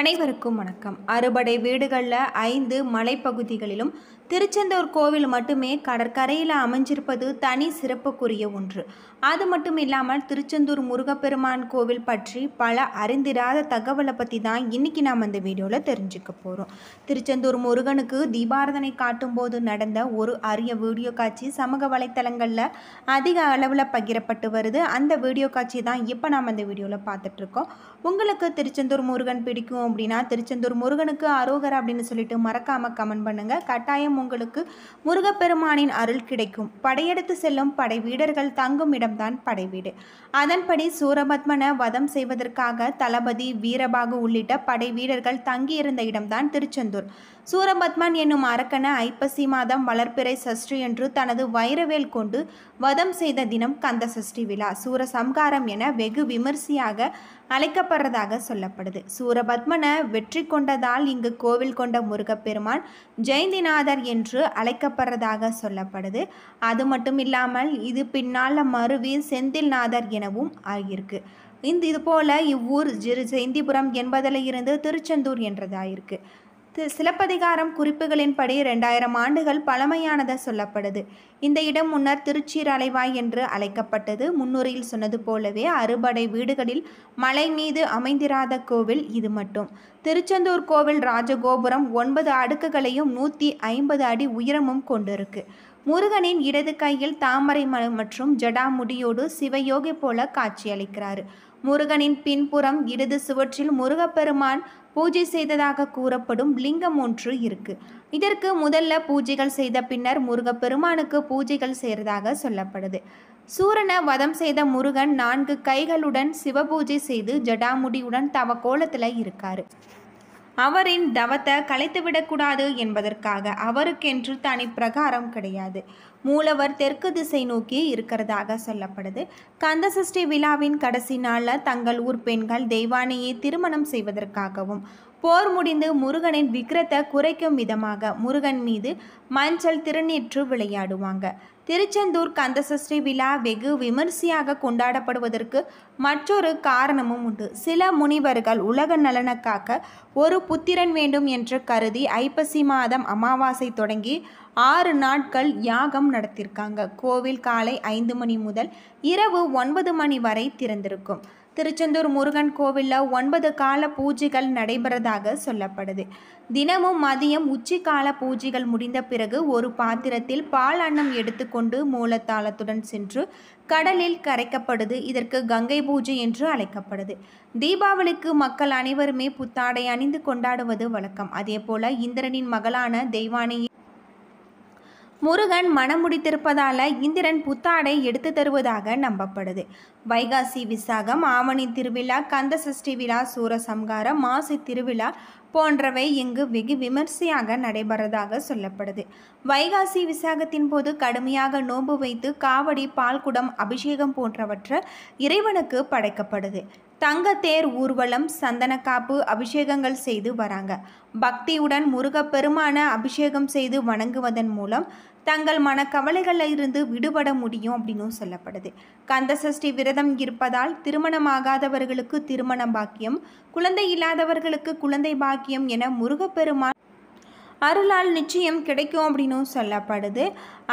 அனைவருக்கும் வணக்கம். அறுபடை வீடுகளில் 5 மலைப்பகுதிகளிலும் திருச்செந்தூர் கோவில் மட்டுமே கடற்கரையில் அமைஞ்சிருப்பது தனி சிறப்புக்குரிய ஒன்று. அது மட்டும் இல்லாமல் திருச்செந்தூர் முருகப்பெருமான் கோவில் பற்றி பல அறிந்திராத தகவலை பற்றி தான் இன்றைக்கி நாம் இந்த வீடியோவில் தெரிஞ்சுக்க போகிறோம். திருச்செந்தூர் முருகனுக்கு தீபாராதனை காட்டும்போது நடந்த ஒரு அரிய வீடியோ காட்சி சமூக வலைத்தளங்களில் அதிக அளவில் பகிரப்பட்டு வருது. அந்த வீடியோ காட்சி தான் இப்போ நாம் இந்த வீடியோவில் பார்த்துட்ருக்கோம். உங்களுக்கு திருச்செந்தூர் முருகன் பிடிக்கும் அப்படின்னா திருச்செந்தூர் முருகனுக்கு அரோகர் அப்படின்னு சொல்லிட்டு மறக்காமல் கமெண்ட் பண்ணுங்கள். கட்டாயம் உங்களுக்கு முருகப்பெருமானின் அருள் கிடைக்கும். படையெடுத்து செல்லும் படை வீரர்கள் தங்கும் இடம்தான் படை வீடு. அதன்படி சூரபத்மனை வதம் செய்வதற்காக தளபதி வீரபாகு உள்ளிட்ட படை வீரர்கள் தங்கியிருந்த இடம்தான் திருச்செந்தூர். சூரபத்மன் என்னும் அரக்கனை ஐப்பசி மாதம் வளர்ப்பிறை சஷ்டி என்று தனது வைரவேல் கொண்டு வதம் செய்த தினம் கந்த சஷ்டி விழா சூரசம்காரம் என வெகு விமர்சையாக அழைக்கப்படுறதாக சொல்லப்படுது. சூரபத்மனை வெற்றி கொண்டதால் இங்கு கோவில் கொண்ட முருகப்பெருமான் ஜெயந்திநாதர் என்று அழைக்கப்படுறதாக சொல்லப்படுது. அது மட்டும் இல்லாமல் இது பின்னால் மருவி செந்தில்நாதர் எனவும் ஆகியிருக்கு. இதுபோல இவ்வூர் ஜெயந்திபுரம் என்பதில் இருந்து திருச்செந்தூர் என்றதாயிருக்கு. சிலப்பதிகாரம் குறிப்புகளின்படி 2000 ஆண்டுகள் பழமையானதாக சொல்லப்படுது. இந்த இடம் முன்னர் திருச்சீர் அலைவாய் என்று அழைக்கப்பட்டது. முன்னுரையில் சொன்னது போலவே அறுபடை வீடுகளில் மலை மீது அமைந்திராத கோவில் இது மட்டும். திருச்செந்தூர் கோவில் ராஜகோபுரம் 9 அடுக்குகளையும் 150 அடி உயரமும் கொண்டிருக்கு. முருகனின் இடது கையில் தாமரை மற்றும் ஜடாமுடியோடு சிவயோகி போல காட்சியளிக்கிறார். முருகனின் பின்புறம் இடது சுவற்றில் முருகப்பெருமான் பூஜை செய்ததாக கூறப்படும் லிங்கம் ஒன்று இருக்கு. இதற்கு முதல்ல பூஜைகள் செய்த பின்னர் முருகப்பெருமானுக்கு பூஜைகள் செய்கிறதாக சொல்லப்படுது. சூரனை வதம் செய்த முருகன் 4 கைகளுடன் சிவபூஜை செய்து ஜடாமுடியுடன் தவ கோலத்தில் இருக்காரு. அவரின் தவத்தை கலைத்துவிடக்கூடாது என்பதற்காக அவருக்கென்று தனி பிரகாரம் கிடையாது. மூலவர் தெற்கு திசை நோக்கி இருக்கிறதாக சொல்லப்படுது. கந்தசஷ்டி விழாவின் கடைசி நாளில் தங்கள் ஊர் பெண்கள் தெய்வானையை திருமணம் செய்வதற்காகவும் போர் முடிந்து முருகனின் விக்கிரத்தை குறைக்கும் விதமாக முருகன் மீது மஞ்சள் திருநீற்று விளையாடுவாங்க. திருச்செந்தூர் கந்தசஷ்டி விழா வெகு விமர்சையாக கொண்டாடப்படுவதற்கு மற்றொரு காரணமும் உண்டு. சில முனிவர்கள் உலக நலனுக்காக ஒரு புத்திரன் வேண்டும் என்று கருதி ஐப்பசி மாதம் அமாவாசை தொடங்கி 6 நாட்கள் யாகம் நடத்தியிருக்காங்க. கோவில் காலை 5 மணி முதல் இரவு 9 மணி வரை திறந்திருக்கும். திருச்செந்தூர் முருகன் கோவிலில் 9 கால பூஜைகள் நடைபெறதாக சொல்லப்படுது. தினமும் மதியம் உச்சி கால பூஜைகள் முடிந்த பிறகு ஒரு பாத்திரத்தில் பால் அன்னம் எடுத்துக்கொண்டு மூலத்தாளத்துடன் சென்று கடலில் கரைக்கப்படுது. இதற்கு கங்கை பூஜை என்று அழைக்கப்படுது. தீபாவளிக்கு மக்கள் அனைவருமே புத்தாடை அணிந்து கொண்டாடுவது வழக்கம். அதே போல இந்திரனின் மகளான தெய்வானையை முருகன் மனம் முடித்திருப்பதால் இந்திரன் புத்தாடை எடுத்து தருவதாக நம்பப்படுது. வைகாசி விசாகம், ஆவணி திருவிழா, கந்த சஷ்டி விழா, சூரசம்காரம், மாசி திருவிழா போன்றவை இங்கு வெகு விமர்சையாக நடைபெறதாக சொல்லப்படுது. வைகாசி விசாகத்தின் போது கடுமையாக நோன்பு வைத்து காவடி, பால்குடம், அபிஷேகம் போன்றவற்றை இறைவனுக்கு படைக்கப்படுது. தங்கத்தேர் ஊர்வலம், சந்தனக்காப்பு அபிஷேகங்கள் செய்து வராங்க. பக்தியுடன் முருகப்பெருமான அபிஷேகம் செய்து வணங்குவதன் மூலம் தங்கள் மனக்கவலைகளில் இருந்து விடுபட முடியும் அப்படின்னு சொல்லப்படுது. கந்தசஷ்டி விரதம் இருப்பதால் திருமணமாகாதவர்களுக்கு திருமண பாக்கியம், குழந்தை இல்லாதவர்களுக்கு குழந்தை பாக்கியம் என முருகப்பெருமான் அருளால் நிச்சயம் கிடைக்கும் அப்படின்னு சொல்லப்படுது.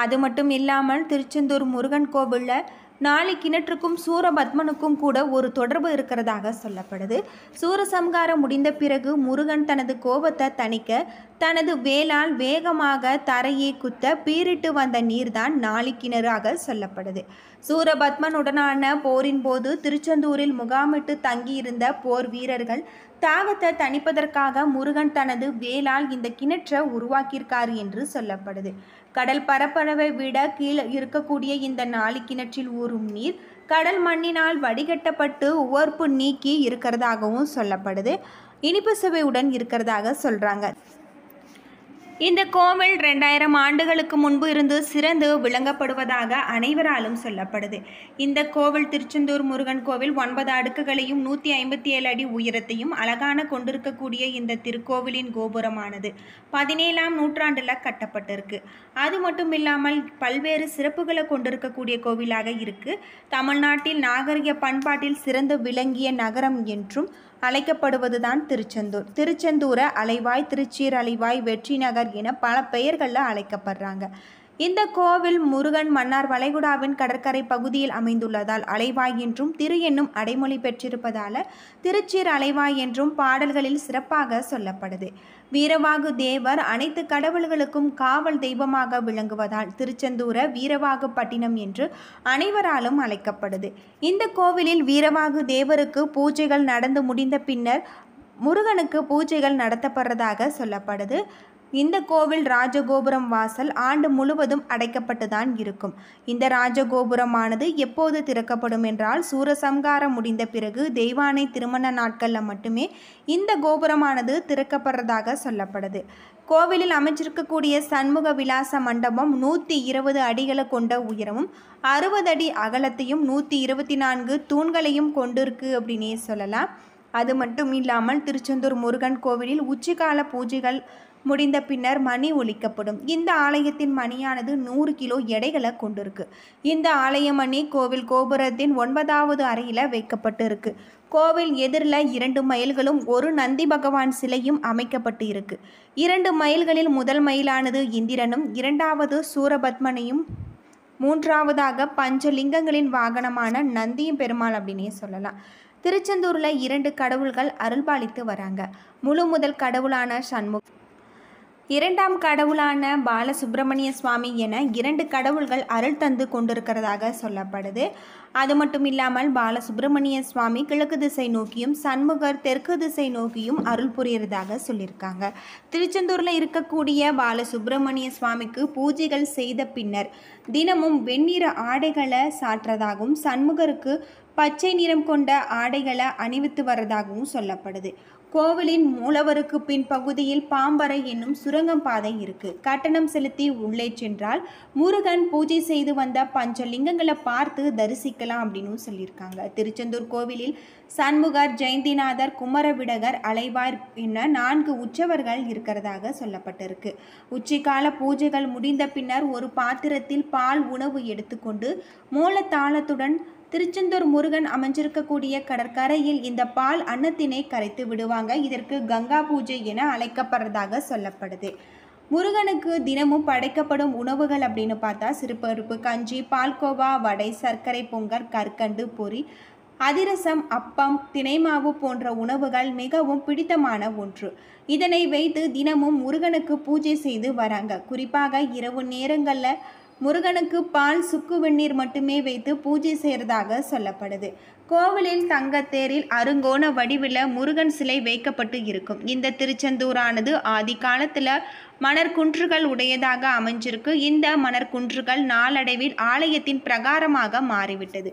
அது மட்டும் இல்லாமல் திருச்செந்தூர் முருகன் கோவிலில் 4 கிணற்றுக்கும் சூரபத்மனுக்கும் கூட ஒரு தொடர்பு இருக்கிறதாக சொல்லப்படுது. சூரசம்காரம் முடிந்த பிறகு முருகன் தனது கோபத்தை தணிக்க தனது வேலால் வேகமாக தரையை குத்த பீரிட்டு வந்த நீர்தான் 4 கிணறாக சொல்லப்படுது. சூரபத்மனுடனான போரின் போது திருச்செந்தூரில் முகாமிட்டு தங்கியிருந்த போர் வீரர்கள் தாகத்தை தணிப்பதற்காக முருகன் தனது வேலால் இந்த கிணற்றை உருவாக்கியிருக்கார் என்று சொல்லப்படுது. கடல் பரப்பளவை விட கீழே இருக்கக்கூடிய இந்த 4 கிணற்றில் ஊறும் நீர் கடல் மண்ணினால் வடிகட்டப்பட்டு உவர்ப்பு நீக்கி இருக்கிறதாகவும் சொல்லப்படுது. இனிப்பு சுவையுடன் இருக்கிறதாக சொல்கிறாங்க. இந்த கோவில் 2000 ஆண்டுகளுக்கு முன்பு இருந்து சிறந்து விளங்கப்படுவதாக அனைவராலும் சொல்லப்படுது. இந்த கோவில் திருச்செந்தூர் முருகன் கோவில் 9 அடுக்குகளையும் 157 அடி உயரத்தையும் அழகான கொண்டிருக்கக்கூடிய இந்த திருக்கோவிலின் கோபுரமானது 17ஆம் நூற்றாண்டில் கட்டப்பட்டிருக்கு. அது மட்டும் இல்லாமல் பல்வேறு சிறப்புகளை கொண்டிருக்கக்கூடிய கோவிலாக இருக்குது. தமிழ்நாட்டில் நாகரிக பண்பாட்டில் சிறந்து விளங்கிய நகரம் என்றும் அழைக்கப்படுவதுதான் திருச்செந்தூர். திருச்செந்தூரை அலைவாய், திருச்சீர் அலைவாய், வெற்றி நகர் என பல பெயர்களில் அழைக்கப்படுறாங்க. இந்த கோவில் முருகன் மன்னார் வளைகுடாவின் கடற்கரை பகுதியில் அமைந்துள்ளதால் அலைவாய் என்றும், திரு என்னும் அடைமொழி பெற்றிருப்பதால் திருச்சீர் அலைவாய் என்றும் பாடல்களில் சிறப்பாக சொல்லப்படுது. வீரவாகு தேவர் அனைத்து கடவுள்களுக்கும் காவல் தெய்வமாக விளங்குவதால் திருச்செந்தூரை வீரவாகு பட்டினம் என்று அனைவராலும் அழைக்கப்படுது. இந்த கோவிலில் வீரவாகு தேவருக்கு பூஜைகள் நடந்து முடிந்த பின்னர் முருகனுக்கு பூஜைகள் நடத்தப்படுறதாக சொல்லப்படுது. இந்த கோவில் ராஜகோபுரம் வாசல் ஆண்டு முழுவதும் அடைக்கப்பட்டுதான் இருக்கும். இந்த ராஜகோபுரமானது எப்போது திறக்கப்படும் என்றால் சூரசம்காரம் முடிந்த பிறகு தெய்வானை திருமண நாட்களில் மட்டுமே இந்த கோபுரமானது திறக்கப்படுறதாக சொல்லப்படுது. கோவிலில் அமைச்சிருக்கக்கூடிய சண்முக விலாச மண்டபம் 120 அடிகளை கொண்ட உயரமும் 60 அடி அகலத்தையும் 124 தூண்களையும் கொண்டிருக்கு அப்படின்னே சொல்லலாம். அது மட்டும் இல்லாமல் திருச்செந்தூர் முருகன் கோவிலில் உச்சிகால பூஜைகள் முடிந்த பின்னர் மணி ஒலிக்கப்படும். இந்த ஆலயத்தின் மணியானது 100 கிலோ எடைகளை கொண்டிருக்கு. இந்த ஆலய மணி கோவில் கோபுரத்தின் 9வது அறையில் வைக்கப்பட்டு இருக்கு. கோவில் எதிரில் 2 மயில்களும் ஒரு நந்தி பகவான் சிலையும் அமைக்கப்பட்டு இருக்கு. 2 மயில்களில் முதல் மயிலானது இந்திரனும், 2வது சூரபத்மனையும், 3வதாக பஞ்சலிங்கங்களின் வாகனமான நந்தியும் பெருமாள் அப்படின்னே சொல்லலாம். திருச்செந்தூரில் 2 கடவுள்கள் அருள்பாலித்து வராங்க. முதல் கடவுளான சண்முகம், 2ஆம் கடவுளான பாலசுப்பிரமணிய சுவாமி என 2 கடவுள்கள் அருள் தந்து கொண்டிருக்கிறதாக சொல்லப்படுது. அது மட்டும் இல்லாமல் பாலசுப்பிரமணிய சுவாமி கிழக்கு திசை நோக்கியும், சண்முகர் தெற்கு திசை நோக்கியும் அருள் புரியறதாக சொல்லியிருக்காங்க. திருச்செந்தூரில் இருக்கக்கூடிய பாலசுப்பிரமணிய சுவாமிக்கு பூஜைகள் செய்த பின்னர் தினமும் வெண்ணிற ஆடைகளை சாற்றதாகவும், சண்முகருக்கு பச்சை நிறம் கொண்ட ஆடைகளை அணிவித்து வரதாகவும் சொல்லப்படுது. கோவிலின் மூலவருக்கு பின் பகுதியில் பாம்பறை என்னும் சுரங்கம் பாதை இருக்கு. கட்டணம் செலுத்தி உள்ளே சென்றால் முருகன் பூஜை செய்து வந்த பஞ்சலிங்கங்களை பார்த்து தரிசிக்கலாம் அப்படின்னு சொல்லியிருக்காங்க. திருச்செந்தூர் கோவிலில் சண்முகர், ஜெயந்திநாதர், குமரவிடகர், அலைவாய் என 4 உற்சவர்கள் இருக்கிறதாக சொல்லப்பட்டிருக்கு. உச்சிக்கால பூஜைகள் முடிந்த பின்னர் ஒரு பாத்திரத்தில் பால் உணவு எடுத்துக்கொண்டு மூலத்தாளத்துடன் திருச்செந்தூர் முருகன் அமைஞ்சிருக்கக்கூடிய கடற்கரையில் இந்த பால் அன்னத்தினை கரைத்து விடுவாங்க. இதற்கு கங்கா பூஜை என அழைக்கப்படுறதாக சொல்லப்படுது. முருகனுக்கு தினமும் படைக்கப்படும் உணவுகள் அப்படின்னு பார்த்தா சிறுபருப்பு கஞ்சி, பால்கோவா, வடை, சர்க்கரை பொங்கல், கற்கண்டு பொரி, அதிரசம், அப்பம், தினைமாவு போன்ற உணவுகள் மிகவும் பிடித்தமான ஒன்று. இதனை வைத்து தினமும் முருகனுக்கு பூஜை செய்து வராங்க. குறிப்பாக இரவு நேரங்களில் முருகனுக்கு பால், சுக்கு வெந்நீர் மட்டுமே வைத்து பூஜை செய்கிறதாக சொல்லப்படுது. கோவிலில் தங்கத்தேரில் அருங்கோண வடிவில் முருகன் சிலை வைக்கப்பட்டு இருக்கும். இந்த திருச்செந்தூரானது ஆதி காலத்தில் மணற்குன்றுகள் உடையதாக அமைஞ்சிருக்கு. இந்த மணற்குன்றுகள் நாளடைவில் ஆலயத்தின் பிரகாரமாக மாறிவிட்டது.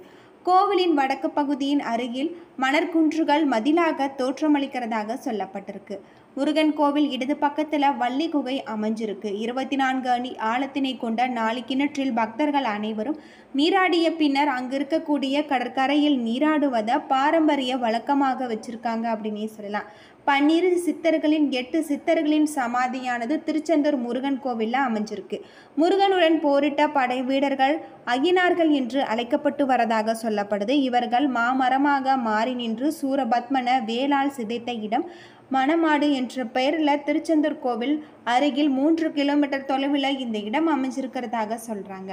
கோவிலின் வடக்கு பகுதியின் அருகில் மணற்குன்றுகள் மதிலாக தோற்றமளிக்கிறதாக சொல்லப்பட்டிருக்கு. முருகன் கோவில் இடது பக்கத்தில் வள்ளி குகை அமைஞ்சிருக்கு. 24 அடி ஆழத்தினை கொண்ட 4 கிணற்றில் பக்தர்கள் அனைவரும் நீராடிய பின்னர் அங்கு இருக்கக்கூடிய கடற்கரையில் நீராடுவதை பாரம்பரிய வழக்கமாக வச்சிருக்காங்க அப்படின்னே சொல்லலாம். 12 சித்தர்களின் 8 சித்தர்களின் சமாதியானது திருச்செந்தூர் முருகன் கோவிலில் அமைஞ்சிருக்கு. முருகனுடன் போரிட்ட படை வீரர்கள் அகினார்கள் என்று அழைக்கப்பட்டு வரதாக சொல்லப்படுது. இவர்கள் மாமரமாக மாறி நின்று சூரபத்மனை வேளால் சிதைத்த இடம் மணமாடு என்ற பெயரில் திருச்செந்தூர் கோவில் அருகில் 3 கிலோமீட்டர் தொலைவில் இந்த இடம் அமைஞ்சிருக்கிறதாக சொல்கிறாங்க.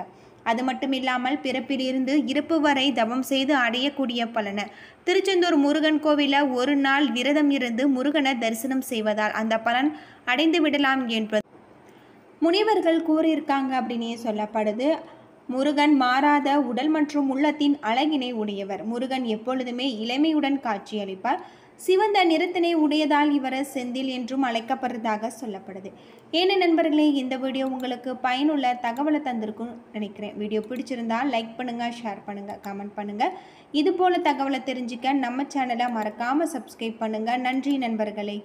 அது மட்டும் இல்லாமல் பிறப்பிலிருந்து இறப்பு வரை தவம் செய்து அடையக்கூடிய பலனை திருச்செந்தூர் முருகன் கோவிலில் ஒரு நாள் விரதம் இருந்து முருகனை தரிசனம் செய்வதால் அந்த பலன் அடைந்து விடலாம் என்பது முனிவர்கள் கூறியிருக்காங்க அப்படின்னே சொல்லப்படுது. முருகன் மாறாத உடல் மற்றும் உள்ளத்தின் அழகினை உடையவர். முருகன் எப்பொழுதுமே இளமையுடன் காட்சியளிப்பார். சிவந்த நிறத்தினை உடையதால் இவர் செந்தில் என்றும் அழைக்கப்படுறதாக சொல்லப்படுது. ஏன்னா நண்பர்களே, இந்த வீடியோ உங்களுக்கு பயனுள்ள தகவலை தந்திருக்கும்னு நினைக்கிறேன். வீடியோ பிடிச்சிருந்தால் லைக் பண்ணுங்கள், ஷேர் பண்ணுங்கள், கமெண்ட் பண்ணுங்கள். இது போல் தகவலை தெரிஞ்சுக்க நம்ம சேனலை மறக்காமல் சப்ஸ்கிரைப் பண்ணுங்கள். நன்றி நண்பர்களே.